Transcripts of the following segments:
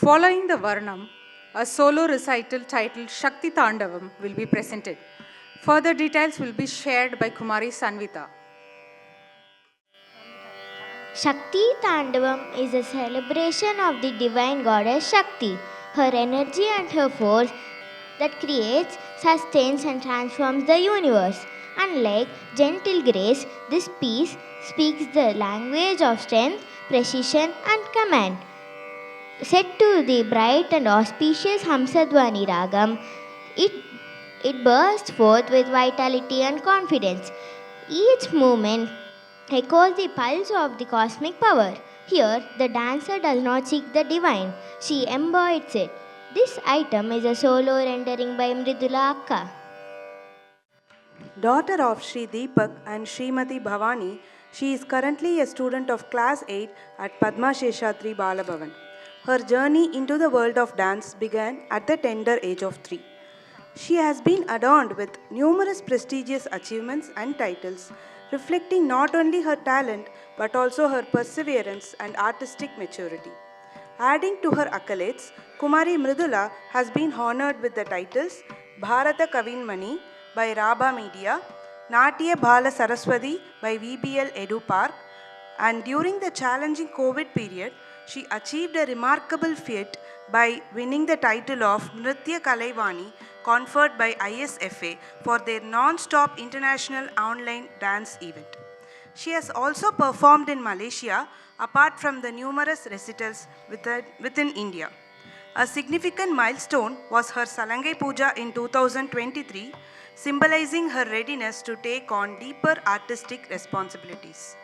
Following the Varnam, a solo recital titled Shakti Tandavam will be presented. Further details will be shared by Kumari Sanvita. Shakti Tandavam is a celebration of the divine goddess Shakti, her energy and her force that creates, sustains, and transforms the universe. Unlike gentle grace, this piece speaks the language of strength, precision, and command. Set to the bright and auspicious Hamsadwani Ragam, it bursts forth with vitality and confidence. Each movement echoes the pulse of the cosmic power. Here, the dancer does not seek the divine, she embodies it. This item is a solo rendering by Mridula Akka. Daughter of Sri Deepak and Srimati Bhavani, she is currently a student of Class 8 at Padma Sheshatri Balabhavan. Her journey into the world of dance began at the tender age of 3. She has been adorned with numerous prestigious achievements and titles, reflecting not only her talent but also her perseverance and artistic maturity. Adding to her accolades, Kumari Mridula has been honored with the titles Bharata Kavinmani by Rabha Media, Natya Bala Saraswati by VBL Edu Park, and during the challenging COVID period, she achieved a remarkable feat by winning the title of Nritya Kalaivani conferred by ISFA for their non-stop international online dance event. She has also performed in Malaysia apart from the numerous recitals within India. A significant milestone was her Salangai Puja in 2023, symbolizing her readiness to take on deeper artistic responsibilities.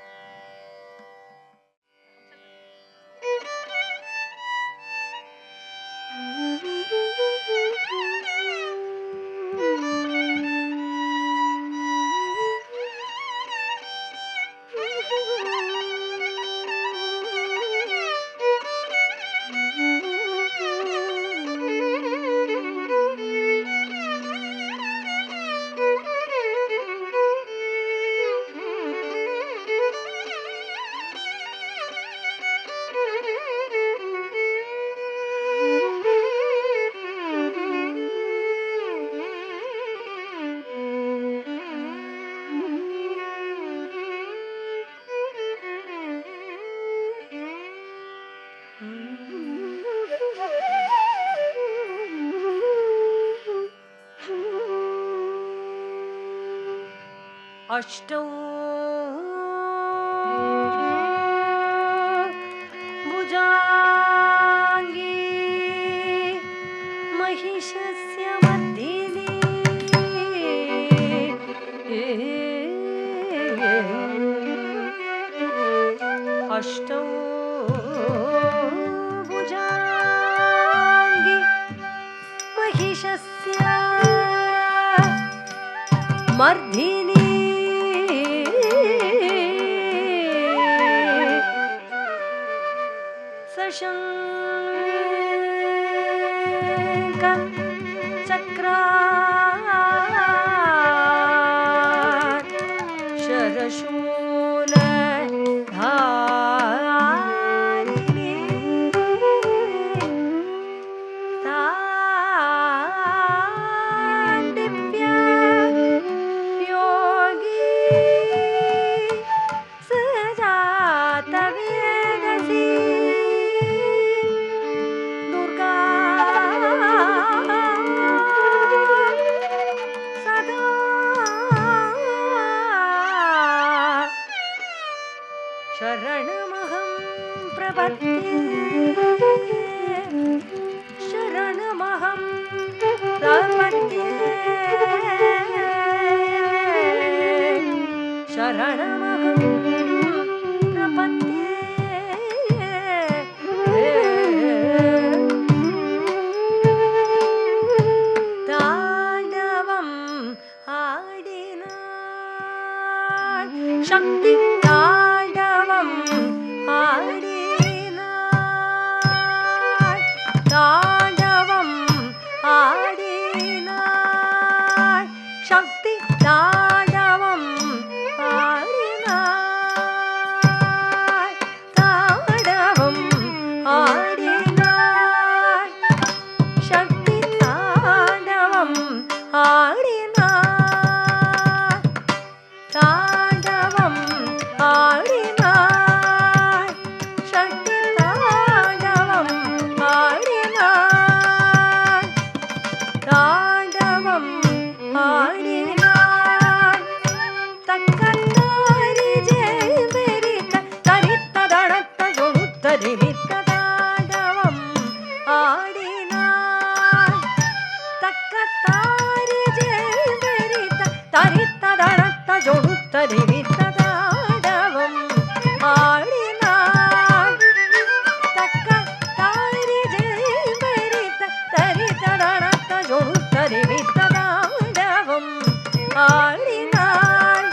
अष्टौ भुजाङ्गी महिषस्य मर्दिनी अष्टौ भुजाङ्गी महिषस्य मर्दिनी शङ्ख चक्रात् शरशूलधारिणी ताण्डिव्या योगी सजातवेदसी दुर्गा सदा शरणमहं प्रपद्ये शरणमहं प्रपद्ये शरणमहं प्रपद्ये ताण्डवम् आडिनाள் शक्ति ताण्डवम् आडिनाள் ताण्डवम् आडिनाள் शक्ति ताण्डवम् आडिनाள் ஆடினாள் தக்க தாரி ஜெயரித்த தரித்ததனத்த ஜொடுத்தறிவித்ததாடவம் ஆடினாள் தக்க தாரி ஜெயரித்த தரித்ததனத்த ஜொடுத்தறிவித்ததாடவம் ஆடினாள்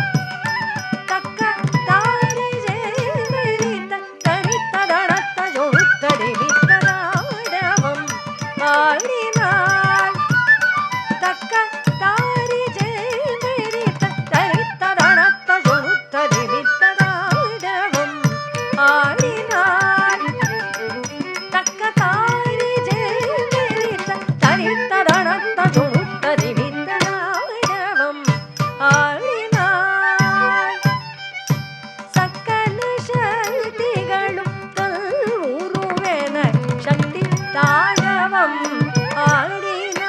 தக்க தாரி ஜெயரித்த தரித்ததனத்த ஜொடுத்தறிவித்ததாடவம் ஆடினாள் தக்க தாரி ஜெயரித்த தரித்ததனத்த ஜொடுத்தறிவித்ததாடவம் ஆடினாள் தக்க தாரி ஜெயரித்த தரித்ததனத்த ஜொடுத்தறிவித்ததாடவம் ஆடினாள் சக்கல சக்திகளும் தல்வுருவென சக்தி தாழவம் ஆடினாள்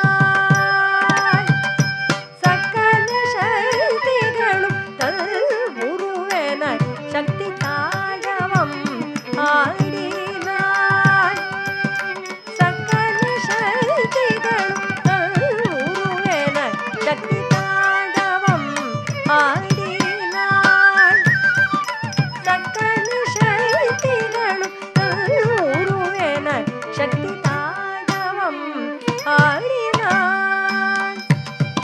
சக்கல சக்திகளும் தல்வுருவென சக்தி தாழவம் ஆடினாள் சக்கல சக்திகளும் தல்வுருவென சக்தி தாழவம் ஆடினாள் சக்கல சக்திகளும் உருவென சக்தி தாண்டவம் ஆடினாள்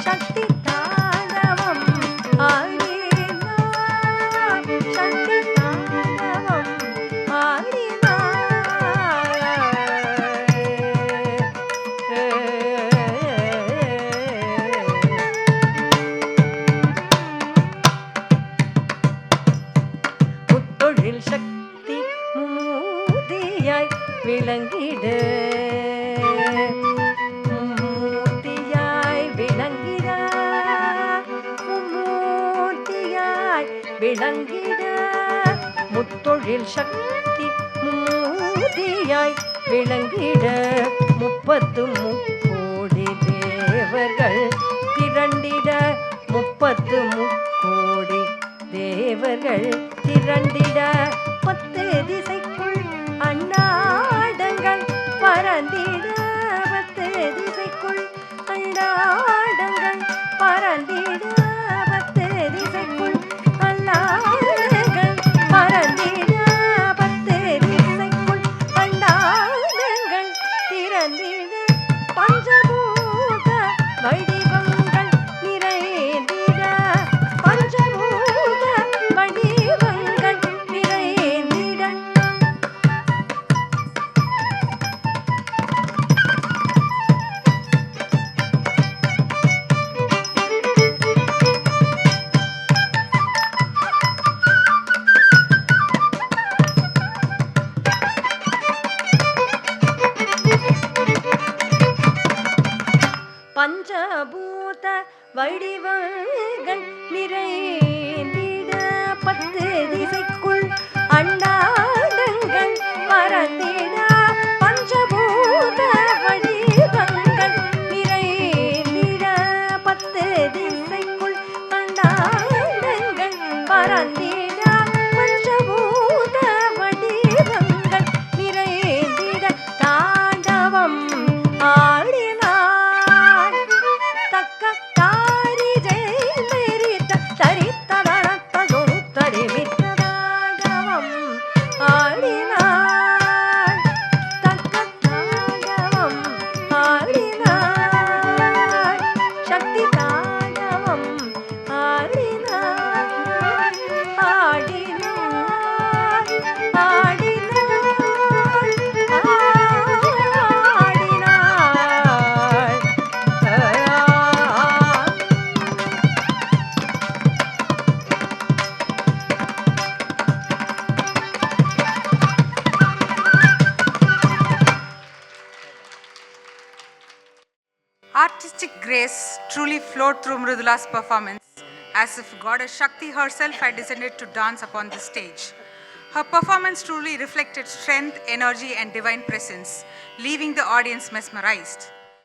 சக்தி தாண்டவம் ஆடினாள் சக்தி தாண்டவம் முத்தொழில் சக்தி மூர்த்தியாய் விளங்கிட மூர்த்தியாய் விளங்கிட மூர்த்தியாய் விளங்கிட முத்தொழில் சக்தி மூர்த்தியாய் விளங்கிட 30 முக்கோடி தேவர்கள் திரண்டிட 30 முக்கோடி தேவர்கள் திரண்டிட 10 திசைக்குள் அண்டாடங்கள் பறந்திட 10 திசைக்குள் அண்டாடங்கள் பறந்திட 10 திசைக்குள் அண்டாடங்கள் பறந்திட 10 திசைக்குள் அண்டாடங்கள் திறந்திட பஞ்சபூத வடிவங்கள் நிறைந்திட பஞ்சபூத வடிவங்கள் நிறைந்திட பஞ்சபூத வடிவங்கள் நிறைந்திட 10 திசைக்குள் அண்டாடங்கள் பறந்திட பஞ்சபூத வடிவங்கள் நிறைந்திட 10 திசைக்குள் அண்டாடங்கள் பறந்திட பஞ்சபூத வடிவங்கள் நிறைந்திட தாண்டவம் ஆடினாள் தக்க தாரி ஜெயரித்த தரித்ததனத்த ஜொடுத்தறிவித்ததாடவம் ஆடினாள் தக்க தாண்டவம் ஆடினாள் சக்தி தாண்டவம் ஆடினாள் ஆடினாள் ஆடினாள் ஆடினாள் Artistic grace truly flowed through Mridula's performance, as if Goddess Shakti herself had descended to dance upon the stage. Her performance truly reflected strength, energy, and divine presence, leaving the audience mesmerized.